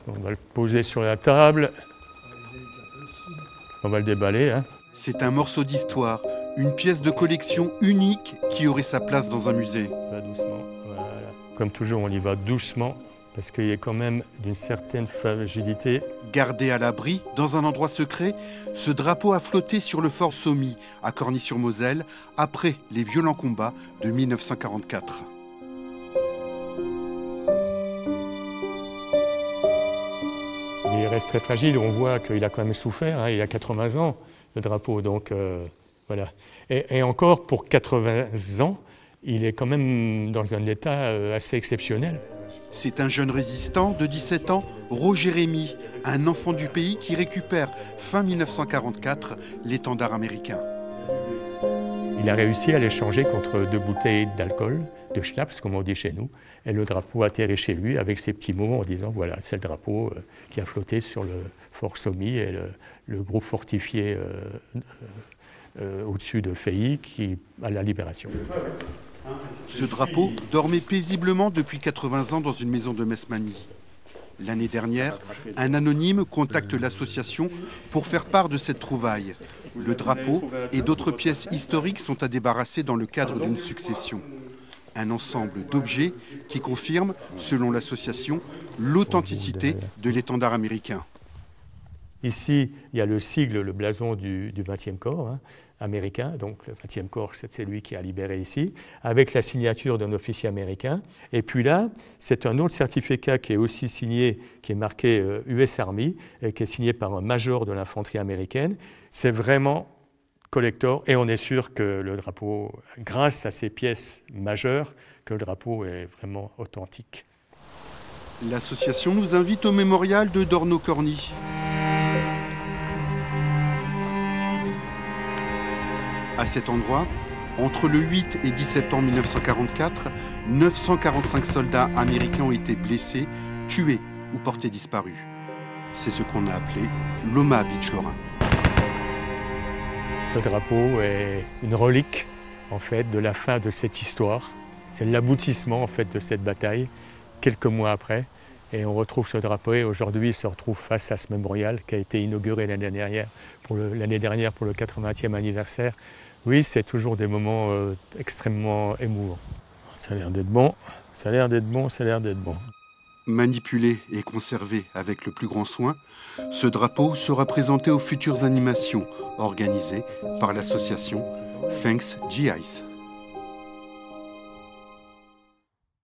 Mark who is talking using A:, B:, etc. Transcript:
A: On va le poser sur la table. On va le déballer. Hein.
B: C'est un morceau d'histoire, une pièce de collection unique qui aurait sa place dans un musée.
A: On va doucement, voilà. Comme toujours, on y va doucement parce qu'il y a quand même d'une certaine fragilité.
B: Gardé à l'abri, dans un endroit secret, ce drapeau a flotté sur le fort Sommy, à Corny-sur-Moselle, après les violents combats de 1944.
A: Il reste très fragile, on voit qu'il a quand même souffert, hein, il a 80 ans, le drapeau, donc voilà. Et encore, pour 80 ans, il est quand même dans un état assez exceptionnel.
B: C'est un jeune résistant de 17 ans, Roger Rémy, un enfant du pays qui récupère, fin 1944, l'étendard américain.
A: Il a réussi à l'échanger contre 2 bouteilles d'alcool, de schnapps, comme on dit chez nous, et le drapeau atterrit chez lui avec ses petits mots en disant voilà, c'est le drapeau qui a flotté sur le fort Sommy et le groupe fortifié au-dessus de Feilly à la Libération.
B: Ce drapeau dormait paisiblement depuis 80 ans dans une maison de Mesmanie. L'année dernière, un anonyme contacte l'association pour faire part de cette trouvaille. Le drapeau et d'autres pièces historiques sont à débarrasser dans le cadre d'une succession. Un ensemble d'objets qui confirment, selon l'association, l'authenticité de l'étendard américain.
A: Ici, il y a le sigle, le blason du 20e corps hein, américain. Donc le 20e corps, c'est celui qui a libéré ici, avec la signature d'un officier américain. Et puis là, c'est un autre certificat qui est aussi signé, qui est marqué US Army, et qui est signé par un major de l'infanterie américaine. C'est vraiment collector, et on est sûr que le drapeau, grâce à ces pièces majeures, que le drapeau est vraiment authentique.
B: L'association nous invite au mémorial de Dorno-Corny. À cet endroit, entre le 8 et 10 septembre 1944, 945 soldats américains ont été blessés, tués ou portés disparus. C'est ce qu'on a appelé l'Oma Beach-Lorrain.
A: Ce drapeau est une relique en fait, de la fin de cette histoire. C'est l'aboutissement en fait, de cette bataille, quelques mois après. Et on retrouve ce drapeau et aujourd'hui il se retrouve face à ce mémorial qui a été inauguré l'année dernière pour le 80e anniversaire. Oui, c'est toujours des moments extrêmement émouvants. Ça a l'air d'être bon, ça a l'air d'être bon, ça a l'air d'être bon.
B: Manipulé et conservé avec le plus grand soin, ce drapeau sera présenté aux futures animations organisées par l'association Thanks GIs.